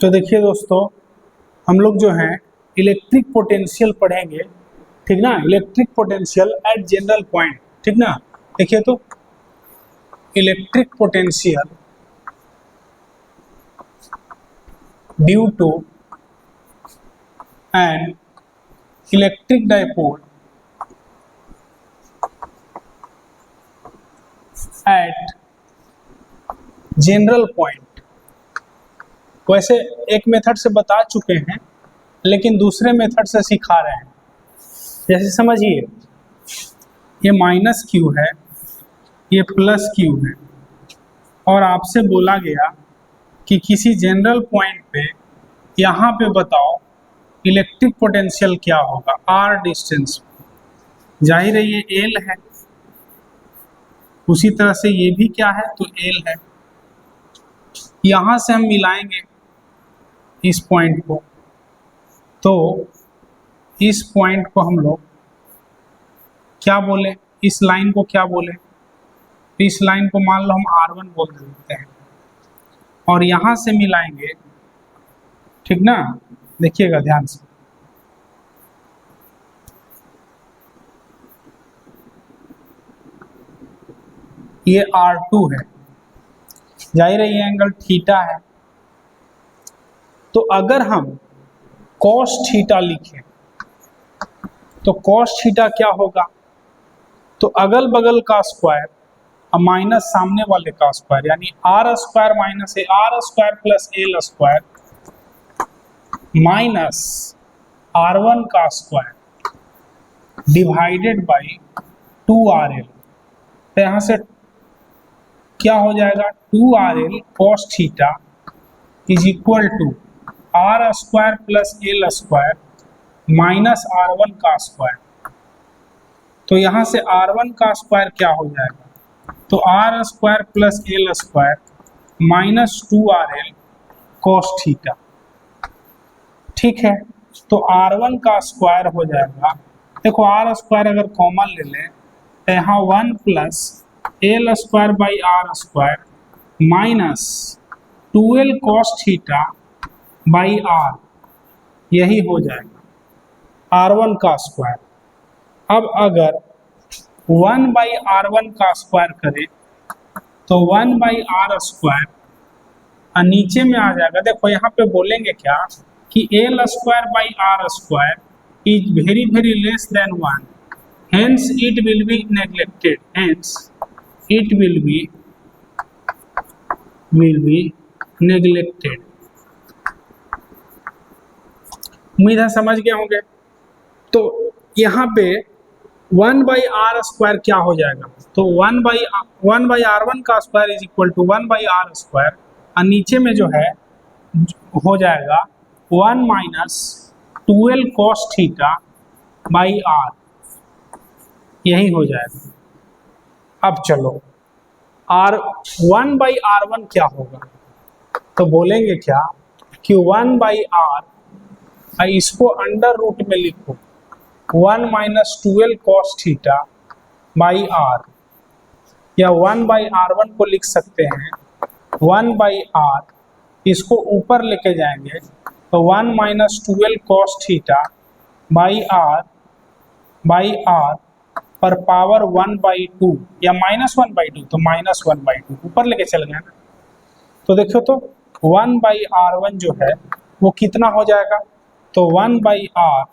तो देखिए दोस्तों, हम लोग जो है इलेक्ट्रिक पोटेंशियल पढ़ेंगे, ठीक ना। Electric potential at general point, ठीक ना। देखिए तो electric potential due to an electric dipole at general point. वैसे एक मेथड से बता चुके हैं, लेकिन दूसरे मेथड से सिखा रहे हैं। जैसे समझिए, ये माइनस क्यू है, ये प्लस क्यू है, और आपसे बोला गया कि किसी जनरल पॉइंट पे यहाँ पे बताओ इलेक्ट्रिक पोटेंशियल क्या होगा आर डिस्टेंस। जाहिर है ये एल है, उसी तरह से ये भी क्या है तो एल है। यहाँ से हम मिलाएंगे इस पॉइंट को, तो इस पॉइंट को हम लोग क्या बोले, इस लाइन को क्या बोले, इस लाइन को मान लो हम R1 बोल देते हैं, और यहाँ से मिलाएंगे, ठीक ना। देखिएगा ध्यान से, ये R2 है, जाहिर है ये एंगल थीटा है। तो अगर हम cos थीटा लिखें तो cos थीटा क्या होगा, तो अगल बगल का स्क्वायर माइनस सामने वाले का स्क्वायर, यानी R square minus R square plus L square minus R1 का स्क्वायर डिवाइडेड बाई 2RL। तो यहाँ से क्या हो जाएगा, 2RL cos theta is equal to R square plus L square minus R1 का स्क्वायर। तो यहाँ से R1 का स्क्वायर क्या हो जाएगा, तो R square plus L square minus 2RL cos theta, ठीक है। तो R1 का स्क्वायर हो जाएगा, देखो आर स्क्वायर अगर कॉमन ले लें तो यहाँ 1 plus L square by R square minus 2L cos theta by R, यही हो जाएगा R1 का स्क्वायर। अब अगर 1 बाई R1 का स्क्वायर करें तो 1 बाई आर स्क्वायर नीचे में आ जाएगा। देखो यहाँ पे बोलेंगे क्या कि L square by R square is very very less than 1, hence it will be neglected, hence it will be neglected. उम्मीद है समझ गए होंगे। तो यहाँ पे 1 बाई आर स्क्वायर क्या हो जाएगा, तो 1 बाई R1 का square is equal to 1 by R square, और नीचे में जो है हो जाएगा 1 minus 2L cos theta by R, यही हो जाएगा। अब चलो R1 बाई R1 क्या होगा, तो बोलेंगे क्या कि 1 बाई आर, इसको अंडर रूट में लिखो 1 minus 2L cos theta by R, या 1 बाई R1 को लिख सकते हैं 1 बाई आर, इसको ऊपर लेके जाएंगे तो 1 minus 2L cos theta by R पर पावर 1 बाई 2 या माइनस 1 बाई 2, तो माइनस 1 बाई 2 ऊपर लेके चल गए ना। तो देखो तो 1 बाई R1 जो है वो कितना हो जाएगा, तो 1 बाई आर,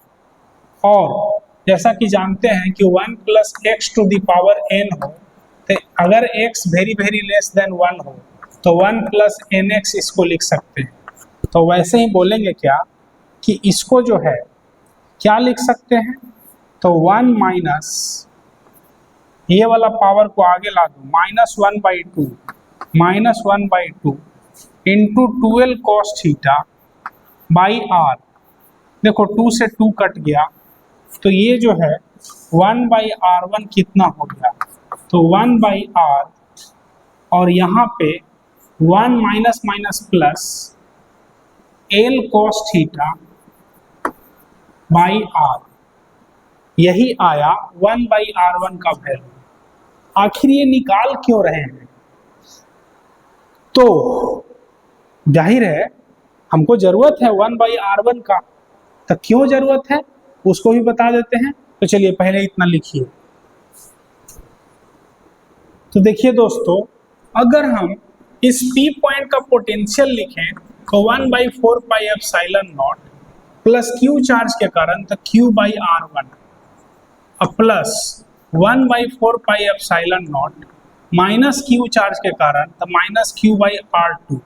और जैसा कि जानते हैं कि 1 plus X to the power n हो, तो अगर x very very less than 1 हो तो 1 प्लस nx इसको लिख सकते हैं। तो वैसे ही बोलेंगे क्या कि इसको जो है क्या लिख सकते हैं, तो 1 माइनस ये वाला पावर को आगे ला दो, minus 1 by 2 into 2L cos theta by R. देखो 2 से 2 कट गया, तो ये जो है 1 बाई R1 कितना हो गया, तो 1 बाई आर, और यहाँ पे 1 minus minus plus L cos theta by R, यही आया 1 बाई R1 का वैल्यू। आखिर ये निकाल क्यों रहे हैं, तो जाहिर है हमको जरूरत है 1/r1 का, तो क्यों जरूरत है उसको भी बता देते हैं। तो चलिए पहले इतना लिखिए। तो देखिए दोस्तों, अगर हम इस P पॉइंट का पोटेंशियल लिखें तो 1/4πε0 प्लस Q चार्ज के कारण तो Q/r1 plus 1/4πε0 minus Q charge के कारण तो माइनस Q/r2।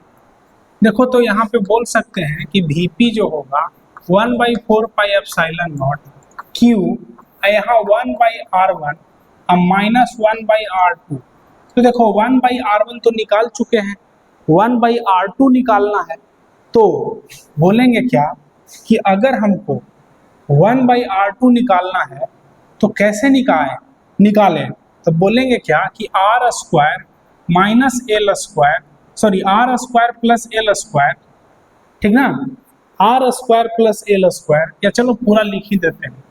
देखो तो यहाँ पे बोल सकते हैं कि Vp जो होगा 1/4πε0 Q, यहाँ 1/r1 माइनस 1/r2। तो देखो 1/r1 तो निकाल चुके हैं, 1/r2 निकालना है। तो बोलेंगे क्या कि अगर हमको 1/r2 निकालना है तो कैसे निकालें, तो बोलेंगे क्या कि r square minus L square, sorry r square plus L square, ठीक ना, r square plus L square, या चलो पूरा लिख ही देते हैं,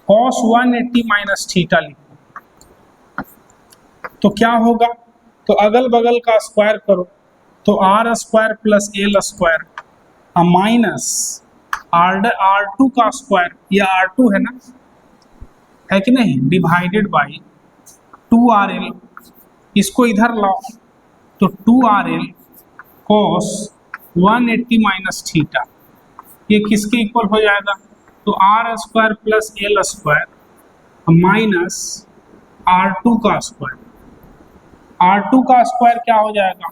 cos 180 माइनस थीटा लिखो। तो क्या होगा, तो अगल बगल का स्क्वायर करो, तो r square plus L square minus r2 का स्क्वायर, या r2 है ना, है कि नहीं, डिवाइडेड बाई 2rl, इसको इधर लाओ तो 2rl cos 180 माइनस थीटा, ये किसके इक्वल हो जाएगा, तो r square plus L square minus r2 का स्क्वायर, r2 का स्क्वायर क्या हो जाएगा,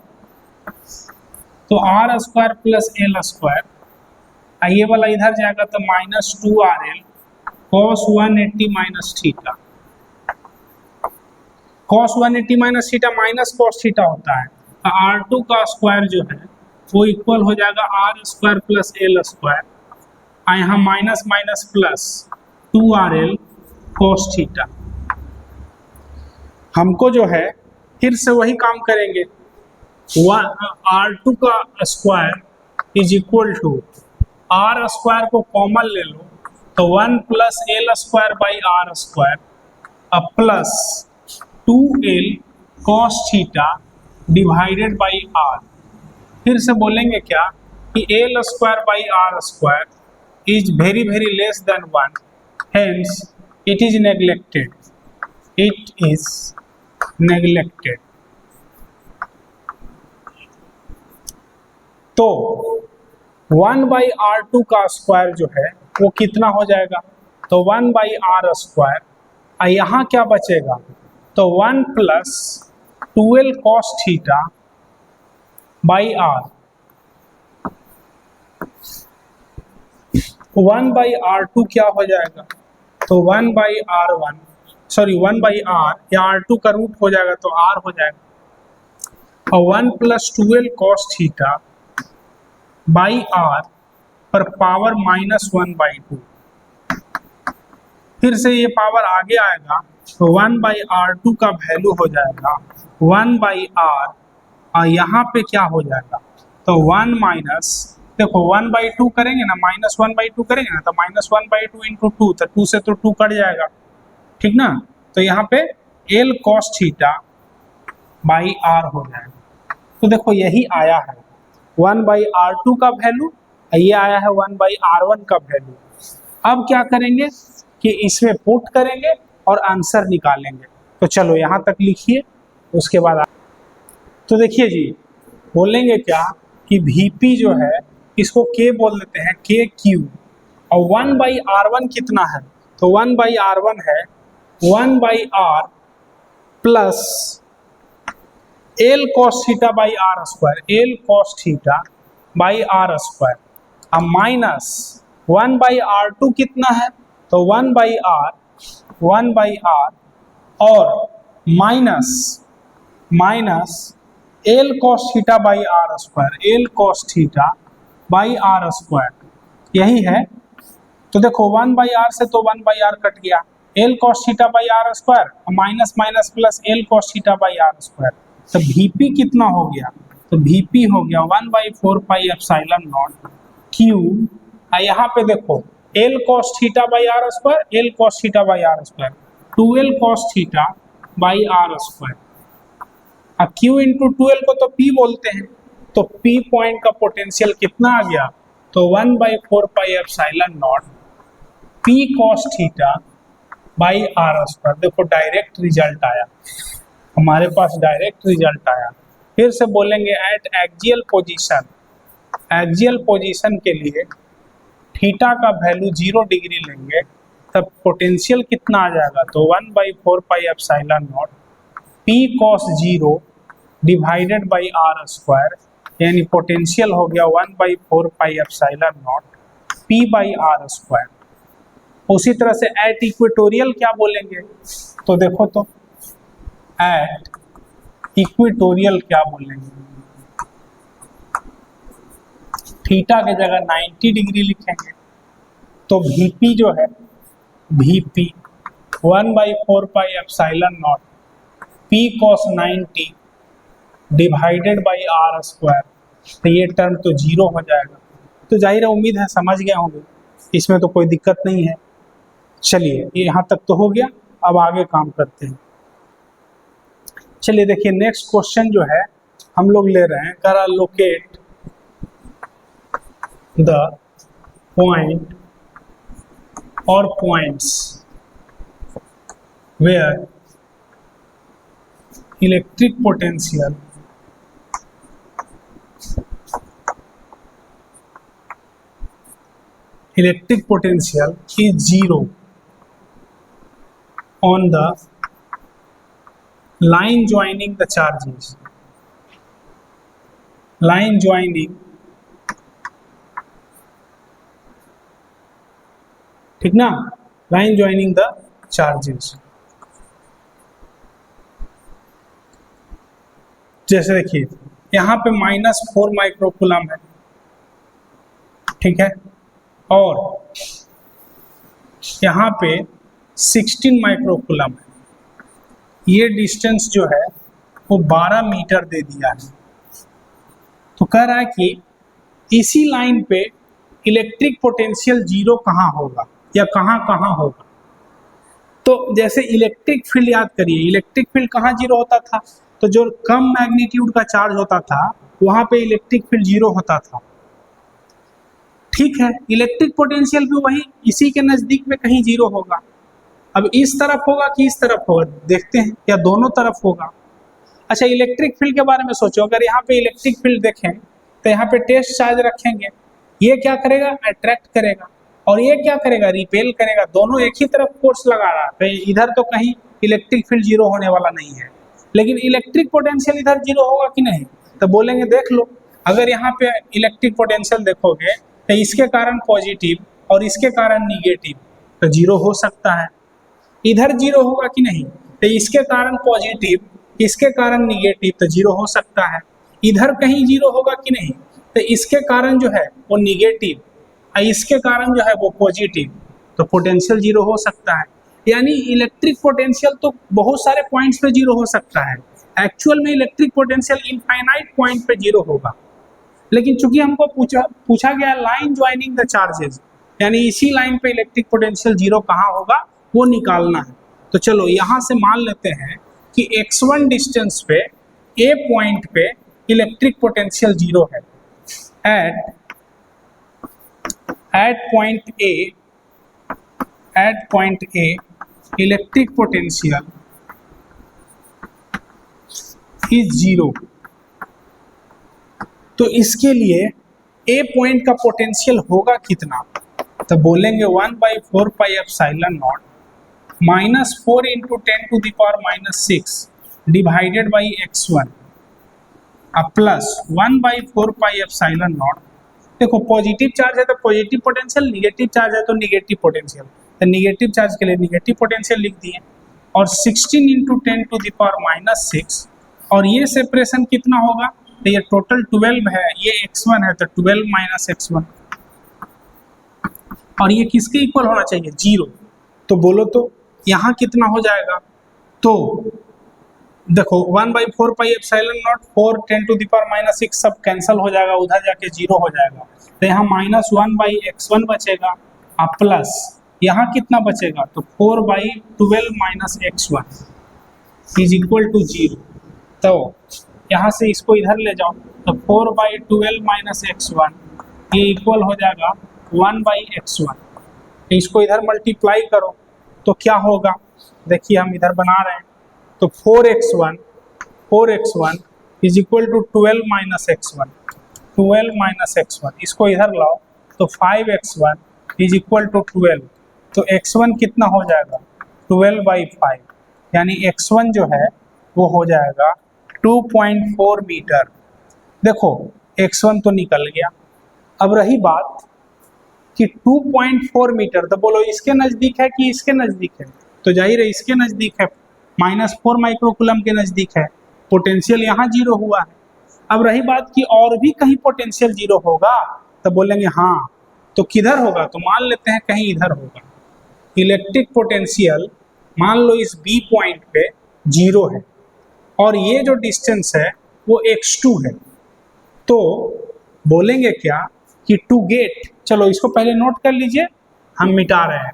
तो r square plus L square, ये वाला इधर जाएगा तो minus 2rl cos 180 minus theta, cos 180 minus theta minus cos theta होता है, तो r2 का स्क्वायर जो है वो इक्वल हो जाएगा r square plus L square, यहाँ minus minus plus 2rl cos theta. हमको जो है फिर से वही काम करेंगे, r2 का square is equal to r square को कॉमन ले लो तो 1 plus L square by R square plus 2l cos theta divided by r। फिर से बोलेंगे क्या कि L square by R square is very very less than 1, hence it is neglected, it is neglected. तो 1/r2 का square जो है वो कितना हो जाएगा, तो 1/r स्क्वायर, यहाँ क्या बचेगा, तो 1 plus 2l cos theta by r, 1/r2 क्या हो जाएगा, तो 1/r1, सॉरी 1/r, या r2 का रूट हो जाएगा तो r हो जाएगा, और 1 plus 2l cos theta by r पर पावर -1/2। फिर से ये पावर आगे आएगा तो 1/r2 का वैल्यू हो जाएगा 1/r, और यहाँ पे क्या हो जाएगा, तो 1 माइनस, देखो 1/2 करेंगे ना, -1/2 करेंगे ना, तो -1/2 इंटू 2, तो 2 से तो 2 कट जाएगा, ठीक ना, तो यहाँ पे l cos theta by r हो जाएगा। तो देखो यही आया है 1/r2 का वैल्यू, ये आया है 1/r1 का वैल्यू। अब क्या करेंगे कि इसमें पुट करेंगे और आंसर निकालेंगे। तो चलो यहाँ तक लिखिए, उसके बाद तो देखिए जी, बोलेंगे क्या कि Vp जो है इसको K बोल देते हैं, KQ, और 1/r1 कितना है, तो 1/r1 है 1/r plus l cos theta by R square, l cos theta by R square, अब माइनस 1/r2 कितना है, तो 1/r और minus l cos theta by R square, l cos theta by R square, यही है। तो देखो 1/r से तो 1/r कट गया, l cos theta by R square, minus minus plus l cos theta by R square, तो Vp कितना हो गया, तो Vp हो गया 1/4πε0 Q, यहाँ पे देखो l cos theta by R square, l cos theta by R square, 2l cos theta by R square, Q into 2l को तो P बोलते हैं, तो P पॉइंट का पोटेंशियल कितना आ गया, तो 1/4πε0 P cos theta by r²। देखो डायरेक्ट रिजल्ट आया, हमारे पास डायरेक्ट रिजल्ट आया। फिर से बोलेंगे eight axial position, axial position के लिए थीटा का वैल्यू 0 डिग्री लेंगे तब पोटेंशियल कितना आ जाएगा, तो 1/4πε0 P cos 0 divided by r², यानी पोटेंशियल हो गया 1/4πε0 P बाई r²। उसी तरह से एट इक्वेटोरियल क्या बोलेंगे, तो देखो तो एट इक्वेटोरियल क्या बोलेंगे, थीटा के जगह 90 डिग्री लिखेंगे, तो VP जो है VP 1/4πε0 P cos 90 divided by r², तो ये टर्म तो 0 हो जाएगा। तो जाहिर है, उम्मीद है समझ गए होंगे, इसमें तो कोई दिक्कत नहीं है। चलिए ये यहाँ तक तो हो गया, अब आगे काम करते हैं। चलिए देखिए नेक्स्ट क्वेश्चन जो है हम लोग ले रहे हैं, करा लोकेट द पॉइंट और points where electric potential is 0 on the line joining the charges, line joining, ठीक ना, line joining the charges। जैसे देखिए यहाँ पे -4 माइक्रोकूलम है, ठीक है, और यहाँ पे 16 माइक्रोकूलम है। ये डिस्टेंस जो है वो 12 मीटर दे दिया है। तो कह रहा है कि इसी लाइन पे इलेक्ट्रिक पोटेंशियल 0 कहाँ होगा या कहाँ कहाँ होगा। तो जैसे इलेक्ट्रिक फील्ड याद करिए, इलेक्ट्रिक फील्ड कहाँ 0 होता था, तो जो कम मैग्नीट्यूड का चार्ज होता था वहाँ पे इलेक्ट्रिक फील्ड 0 होता था, ठीक है। इलेक्ट्रिक पोटेंशियल भी वही इसी के नज़दीक में कहीं 0 होगा। अब इस तरफ होगा कि इस तरफ होगा, देखते हैं, या दोनों तरफ होगा। अच्छा, इलेक्ट्रिक फील्ड के बारे में सोचो, अगर यहाँ पे इलेक्ट्रिक फील्ड देखें तो यहाँ पे टेस्ट चार्ज रखेंगे, ये क्या करेगा, अट्रैक्ट करेगा, और ये क्या करेगा, रिपेल करेगा। दोनों एक ही तरफ फोर्स लगा रहा है, इधर तो कहीं इलेक्ट्रिक फील्ड 0 होने वाला नहीं है, लेकिन इलेक्ट्रिक पोटेंशियल इधर 0 होगा कि नहीं। तो बोलेंगे देख लो, अगर यहाँ पे इलेक्ट्रिक पोटेंशियल देखोगे तो इसके कारण पॉजिटिव और इसके कारण निगेटिव, तो 0 हो सकता है। इधर 0 होगा कि नहीं, तो इसके कारण पॉजिटिव, इसके कारण निगेटिव, तो 0 हो सकता है। इधर कहीं 0 होगा कि नहीं, तो इसके कारण जो है वो निगेटिव और इसके कारण जो है वो पॉजिटिव, तो पोटेंशियल 0 हो सकता है। यानी इलेक्ट्रिक पोटेंशियल तो बहुत सारे पॉइंट्स पे 0 हो सकता है। एक्चुअल में इलेक्ट्रिक पोटेंशियल इनफाइनाइट पॉइंट पे 0 होगा, लेकिन चूंकि हमको पूछा गया लाइन ज्वाइनिंग द चार्जेस, यानी इसी लाइन पे इलेक्ट्रिक पोटेंशियल 0 कहाँ होगा वो निकालना है। तो चलो यहाँ से मान लेते हैं कि x1 डिस्टेंस पे A पॉइंट पे इलेक्ट्रिक पोटेंशियल 0 है। At point A electric potential is 0। तो इसके लिए A पॉइंट का पोटेंशियल होगा कितना, तो बोलेंगे 1/4πε0 -4 × 10⁻⁻6 डिवाइडेड बाई x1 प्लस 1/4πε0। देखो पॉजिटिव चार्ज है तो पॉजिटिव पोटेंशियल, निगेटिव चार्ज है तो निगेटिव पोटेंशियल, तो निगेटिव चार्ज के लिए निगेटिव पोटेंशियल लिख दिए, और 16 × 10⁻⁶, और ये सेपरेशन कितना होगा, तो ये टोटल 12 है, ये x1 है तो 12 - x1, और ये किसके इक्वल होना चाहिए, 0। तो बोलो तो यहाँ कितना हो जाएगा, तो देखो 1/4πε0 4 10⁻⁻6 सब कैंसिल हो जाएगा, उधर जाके 0 हो जाएगा, तो यहाँ -1/x1 बचेगा, प्लस यहाँ कितना बचेगा, तो 4/12 - x1 इज इक्वल टू 0। तो यहाँ से इसको इधर ले जाओ, तो 4/12 - x1 ये इक्वल हो जाएगा 1/x1। इसको इधर मल्टीप्लाई करो तो क्या होगा, देखिए हम इधर बना रहे हैं तो 4x1 is equal to 12 minus x1, इसको इधर लाओ तो 5x1 इज इक्वल टू 12, तो x1 कितना हो जाएगा 12/5, यानी x1 जो है वो हो जाएगा 2.4 मीटर। देखो x1 तो निकल गया। अब रही बात कि 2.4 मीटर, तो बोलो इसके नज़दीक है कि इसके नज़दीक है, तो जाहिर है इसके नज़दीक है, -4 माइक्रोकूलम के नज़दीक है, पोटेंशियल यहाँ जीरो हुआ है। अब रही बात कि और भी कहीं पोटेंशियल जीरो होगा, तो बोलेंगे हाँ, तो किधर होगा, तो मान लेते हैं कहीं इधर होगा। इलेक्ट्रिक पोटेंशियल मान लो इस बी पॉइंट पे जीरो है और ये जो डिस्टेंस है वो x2 है, तो बोलेंगे क्या कि टू गेट, चलो इसको पहले नोट कर लीजिए, हम मिटा रहे हैं।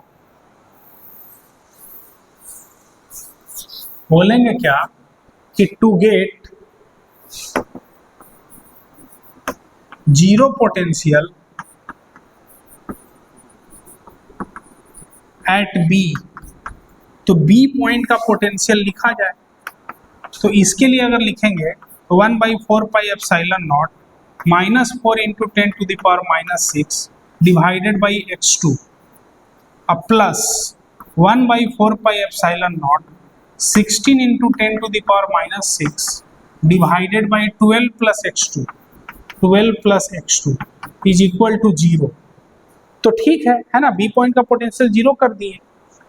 बोलेंगे क्या कि to get zero potential at B, तो बी पॉइंट का पोटेंशियल लिखा जाए, तो इसके लिए अगर लिखेंगे 1/4 pi epsilon naught -4 into 10 to the power -6 divided by x2 अब plus 1/4 pi epsilon naught 16 into 10 to the power -6 divided by 12 plus x2 is equal to 0। तो ठीक है ना, बी पॉइंट का पोटेंशियल जीरो कर दिए।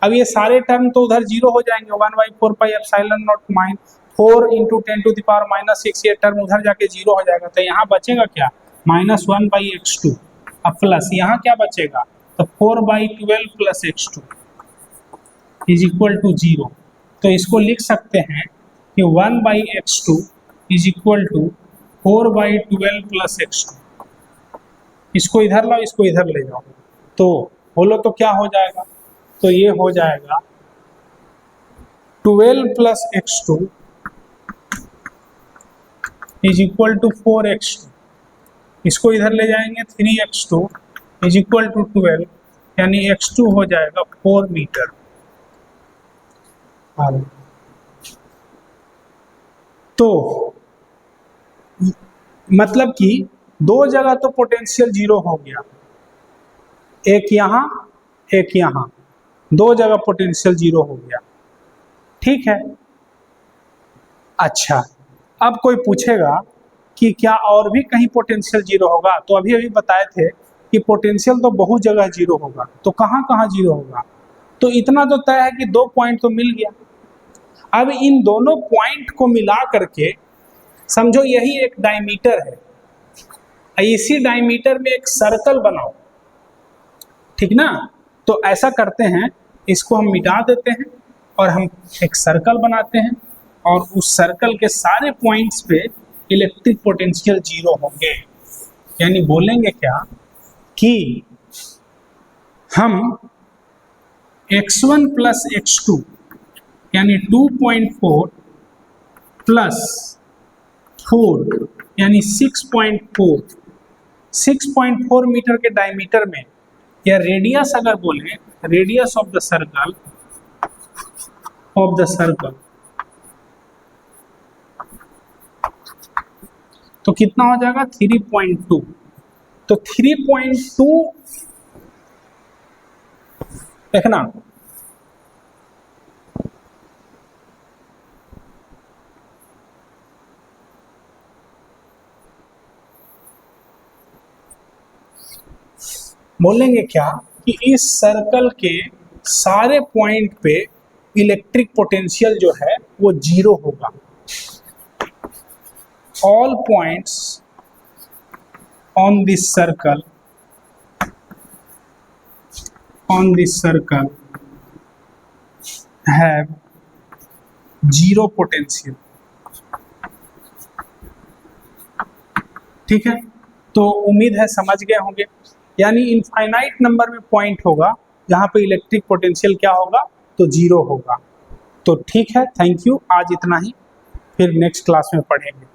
अब ये सारे टर्म तो उधर जीरो हो जाएंगे, 1/4 pi epsilon naught -4 into 10 to the power -6, ये टर्म उधर जाके जीरो हो जाएगा, तो यहाँ बचेगा क्या -1/x2 अब प्लस यहाँ क्या बचेगा, तो 4/12 plus x2 is equal to 0। तो इसको लिख सकते हैं कि 1/x2 is equal to 4/12 plus x2। इसको इधर लाओ, इसको इधर ले जाओ, तो बोलो तो क्या हो जाएगा, तो ये हो जाएगा 12 plus x2 is equal to 4x2। इसको इधर ले जाएंगे 3x2 इज इक्वल टू 12, यानी x2 हो जाएगा 4 मीटर। तो मतलब कि दो जगह तो पोटेंशियल जीरो हो गया, एक यहाँ एक यहाँ, दो जगह पोटेंशियल जीरो हो गया, ठीक है। अच्छा, अब कोई पूछेगा कि क्या और भी कहीं पोटेंशियल जीरो होगा, तो अभी अभी बताए थे कि पोटेंशियल तो बहुत जगह जीरो होगा, तो कहाँ कहाँ जीरो होगा, तो इतना तो तय है कि 2 पॉइंट तो मिल गया। अब इन दोनों पॉइंट को मिला करके समझो यही एक डायमीटर है, इसी डायमीटर में एक सर्कल बनाओ, ठीक ना। तो ऐसा करते हैं, इसको हम मिटा देते हैं और हम एक सर्कल बनाते हैं, और उस सर्कल के सारे पॉइंट्स पे इलेक्ट्रिक पोटेंशियल जीरो होंगे। यानी बोलेंगे क्या कि हम x1 प्लस x2 यानी 2.4 प्लस 4 यानी 6.4 मीटर के डायमीटर में, या रेडियस अगर बोले, रेडियस ऑफ द सर्कल तो कितना हो जाएगा 3.2। तो 3.2 देखना, बोलेंगे क्या कि इस सर्कल के सारे पॉइंट पे इलेक्ट्रिक पोटेंशियल जो है वो जीरो होगा। All points on this circle have zero potential, ठीक है। तो उम्मीद है समझ गए होंगे, यानी इनफाइनाइट नंबर में पॉइंट होगा जहाँ पे इलेक्ट्रिक पोटेंशियल क्या होगा, तो जीरो होगा। तो ठीक है, थैंक यू, आज इतना ही, फिर नेक्स्ट क्लास में पढ़ेंगे।